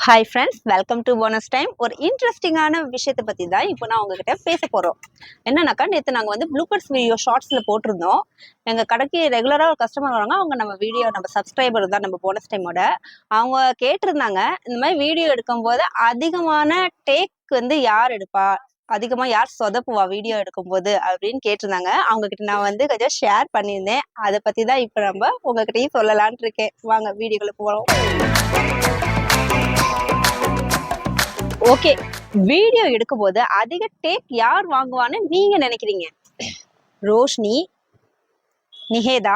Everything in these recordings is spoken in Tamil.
Hi friends, welcome to bonus time. ஒரு இன்ட்ரெஸ்டிங்கான விஷயத்தை பற்றி தான் இப்போ நான் உங்ககிட்ட பேச போகிறோம். என்னன்னாக்கா, நேற்று நாங்கள் வந்து ப்ளூபர்ஸ் வீடியோ ஷார்ட்ஸில் போட்டிருந்தோம். எங்கள் கடைக்கு ரெகுலராக ஒரு கஸ்டமர் வராங்க. அவங்க நம்ம சப்ஸ்கிரைபர் தான், நம்ம போனஸ் டைமோட. அவங்க கேட்டிருந்தாங்க, இந்த மாதிரி வீடியோ எடுக்கும்போது அதிகமான டேக் வந்து யார் எடுப்பா, அதிகமாக யார் சொதப்புவா வீடியோ எடுக்கும்போது அப்படின்னு கேட்டிருந்தாங்க. அவங்ககிட்ட நான் வந்து கொஞ்சம் ஷேர் பண்ணியிருந்தேன். அதை பற்றி தான் இப்போ நம்ம உங்ககிட்டயும் சொல்லலான் இருக்கேன். வாங்க வீடியோக்குள்ள போகிறோம். ஓகே, வீடியோ எடுக்கும்போது அதிக டேக் யார் வாங்குவான்னு நீங்க நினைக்கிறீங்க? ரோஷினி, நிஹேதா,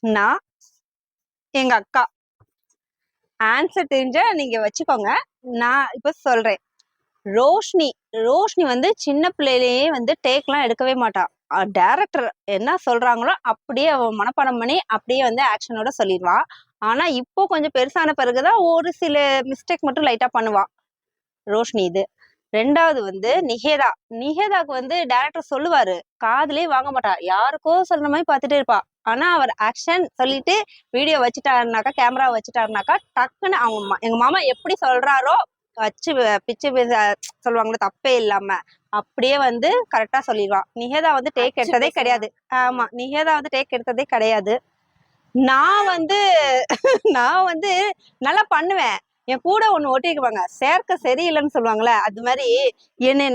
நான், எங்க அக்கா. ஆன்சர் தெரிஞ்சா நீங்க வச்சுக்கோங்க. நான் இப்ப சொல்றேன். ரோஷினி வந்து சின்ன பிள்ளையிலேயே வந்து டேக்லாம் எடுக்கவே மாட்டா. டைரக்டர் என்ன சொல்றாங்களோ அப்படியே அவ மனப்பாடம் பண்ணி அப்படியே வந்து ஆக்ஷனோட சொல்லிடுவா. ஆனா இப்போ கொஞ்சம் பெருசான பிறகுதான் ஒரு சில மிஸ்டேக் மட்டும் லைட்டா பண்ணுவா ரோஷினி. இது ரெண்டாவது வந்து நிஹேதாக்கு வந்து டைரக்டர் சொல்லுவாரு, காதுலயே வாங்க மாட்டா, யாருக்கோ சொல்ற மாதிரி பார்த்துட்டே இருப்பா. ஆனா அவர் ஆக்ஷன் சொல்லிட்டு வீடியோ வச்சுட்டாருனாக்கா, கேமரா வச்சுட்டாருனாக்கா, டக்குன்னு அவங்க எங்க மாமா எப்படி சொல்றாரோ வச்சு பிச்சு சொல்லுவாங்களே, தப்பே இல்லாம அப்படியே வந்து கரெக்டா சொல்லிடுவா. நிஹேதா வந்து டேக் எடுத்ததே கிடையாது. ஆமா, நிஹேதா வந்து டேக் எடுத்ததே கிடையாது. நான் வந்து நல்லா பண்ணுவேன். என் கூட ஒண்ணு ஒட்டிக்குவாங்க, சேர்க்க சரியில்லைன்னு சொல்லுவாங்களே, அது மாதிரி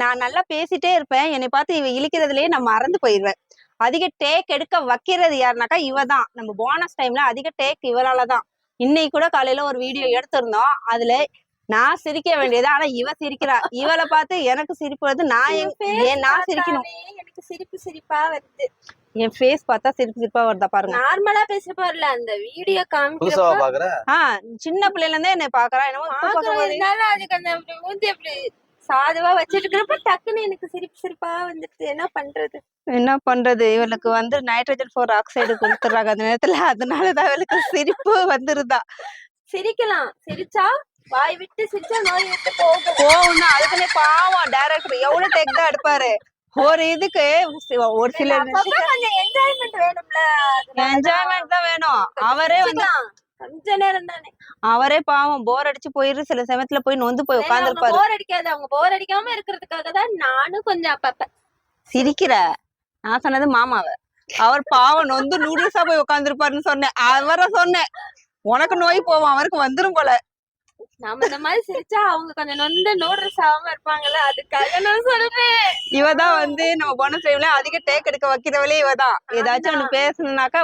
நான் நல்லா பேசிட்டே இருப்பேன். என்னை பார்த்து இவ இழிக்கிறதுலயே நான் மறந்து போயிடுவேன். அதிக டேக் எடுக்க வைக்கிறது யாருனாக்கா இவ தான். நம்ம போனஸ் டைம்ல அதிக டேக் இவளாலதான். இன்னைக்கு கூட காலையில ஒரு வீடியோ எடுத்திருந்தோம். அதுல நான் சிரிக்க வேண்டியது, ஆனா இவ சிரிக்கிறா. இவளை பார்த்து எனக்கு சிரிப்பு வருது. நான் சிரிக்கணும். எனக்கு சிரிப்பா வருது. என் ஃபேஸ் பார்த்தா சிரிப்பா வருதா பாருங்க. நார்மலா பேசுறப்ப இல்ல, அந்த வீடியோ காமிக்கிறப்ப சின்ன பிள்ளைல இருந்தே என்ன பாக்குறா. என்னமோ அதுக்கு அந்த மூஞ்சி அப்படி சாதுவா வச்சிட்டு இருக்கிறப்ப டக்குன்னு எனக்கு சிரிப்பா வந்துட்டு என்ன பண்றது. இவளுக்கு வந்து நைட்ரஜன் 4 ஆக்சைடு கொடுத்துறாங்க அந்த நேரத்துல. அதனாலதான் இவளுக்கு சிரிப்பு வந்துருதா. சிரிக்கலாம், சிரிச்சா வாய் விட்டு சிரிச்சா நோய் விட்டு போகும்னா அதுக்குன்னே பாவம் டைரக்டர் எவ்வளவு டேக் தான் எடுப்பாரு. ஒரு இதுக்கு ஒரு சில என்ஜாய்மெண்ட் வேணும்ல, என்ஜாய்மெண்ட் தான் வேணும். அவரே வந்து கொஞ்ச நேரம் தானே. அவரே பாவம் போர் அடிச்சு போயிரு, சில சமயத்துல போய் நொந்து போய் உட்கார்ந்துருப்பாரு. போர் அடிக்காது, அவங்க போர் அடிக்காம இருக்கிறதுக்காக தான் நானும் கொஞ்சம் அப்பப்ப சிரிக்கிற. நான் சொன்னது மாமாவ. அவர் பாவம் நொந்து நூடுல்ஸா போய் உட்கார்ந்துருப்பாருன்னு சொன்னேன். அவரை சொன்னேன், உனக்கு நோய் போவோம், அவருக்கு வந்துரும் போல. நாம இந்த மாதிரி சிரிச்சா அவங்க கொஞ்சம் நொந்து நூடுல்ஸ் ஆகாம இருப்பாங்கல்ல, அதுக்காக நான் சொல்றேன். இவதான் வந்து நம்ம போனஸ் டைம்ல அதிக டேக் எடுக்க வைக்கிறவளே இவதான். ஏதாச்சும் ஒண்ணு பேசணும்னாக்கா,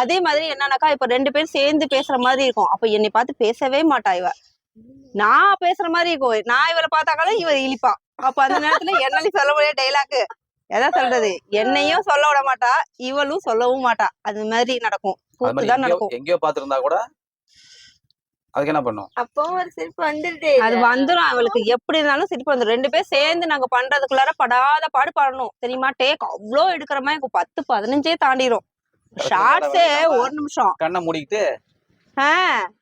அதே மாதிரி என்னன்னாக்கா, இப்ப 2 பேரும் சேர்ந்து பேசுற மாதிரி இருக்கும். அப்ப என்னை பார்த்து பேசவே மாட்டா இவ. நான் பேசுற மாதிரி இருக்கும். நான் இவளை பார்த்தாக்காலும் இவ இழிப்பா. அப்ப அந்த நேரத்துல என்னால சொல்ல முடியாது டைலாக்கு. எதான் சொல்றது, என்னையும் சொல்ல விட மாட்டா, இவளும் சொல்லவும் மாட்டா. அது மாதிரி நடக்கும். கூத்துதான் நடக்கும். எங்கேயோ பாத்துருந்தா கூட அதுக்கு என்ன பண்ணும், அப்போ ஒரு சிரிப்பு வந்துருது. அது வந்துடும் அவளுக்கு. எப்படி இருந்தாலும் சிரிப்பு வந்துடும். 2 பேர் சேர்ந்து நாங்க பண்றதுக்குள்ளார படாத பாடு பாடணும் தெரியுமா. டேக் அவ்வளோ எடுக்கிற மாதிரி எனக்கு 10-15 தாண்டிடும். ஷார்ட்ஸே 1 நிமிஷம். கண்ணை மூடிக்கிட்டு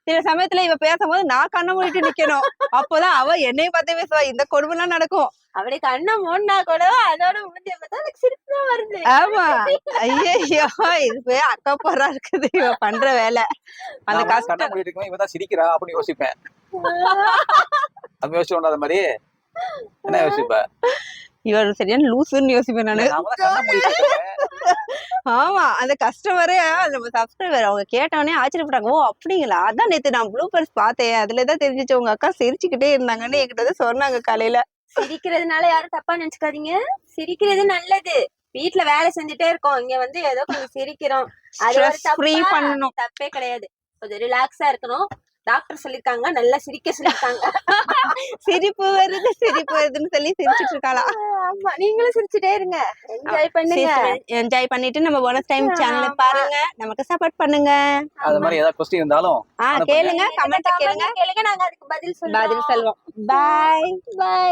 சில சமயத்துல இவ பேசும்போது நான் கண்ணை மூடிட்டு நிக்கணும். அப்பதான் அவ என்னைய பார்த்து பேசுவா. இந்த கொடுமைலாம் நடக்கும். அப்படி கண்ணை மூடினா கூட அதோட முடிஞ்ச பார்த்தா எனக்கு சிரிப்பு தான் வருது. ஆமா, ஐயோ இது அக்கா போறா இருக்குது இவ பண்ற வேலை. அந்த கண்ணை மூடிட்டு இருக்கேன், இவதான் சிரிக்கிறா அப்படின்னு யோசிப்பேன். அது யோசிச்சு கொண்டாத மாதிரி என்ன யோசிப்ப, இவர் சரியான லூசுன்னு யோசிப்பேன் நானு. ஆமா, அந்த கஸ்டமரே நம்ம சப்ஸ்கிரைபர் அவங்க கேட்டவனே ஆச்சரியப்பட்டாங்க. ஓ அப்படிங்களா, அதான் நேத்து நான் ப்ளூபர்ஸ் பார்த்தேன், அதுலதான் தெரிஞ்சிச்சு உங்க அக்கா சிரிச்சுக்கிட்டே இருந்தாங்கன்னு என்கிட்ட சொன்னாங்க காலையில. சிரிக்கிறதுனால யாரும் தப்பா நினைச்சுக்காதீங்க, சிரிக்கிறது நல்லது. வீட்டுல வேலை செஞ்சுட்டே இருக்கோம், இங்க வந்து ஏதோ கொஞ்சம் சிரிக்கிறோம், அது ஃப்ரீ பண்ணணும், தப்பே கிடையாது. கொஞ்சம் ரிலாக்ஸா இருக்கணும். டாக்டர் சொல்லிருக்காங்க நல்லா சிரிக்க சொல்லிருக்காங்க. சிரிப்பு வருதுன்னு சொல்லி சிரிச்சிட்டு இருக்காளா. ஆமா, நீங்களும் சிரிச்சுட்டே இருங்க, என்ஜாய் பண்ணுங்க. என்ஜாய் பண்ணிட்டு நம்ம போனஸ் டைம் சேனலை பாருங்க, நமக்கு சப்போர்ட் பண்ணுங்க. அது மாதிரி ஏதாவது क्वेश्चन இருந்தாலும் கேளுங்க, கமெண்ட்ல கேளுங்க, நாங்க அதுக்கு பதில் சொல்வோம். பை.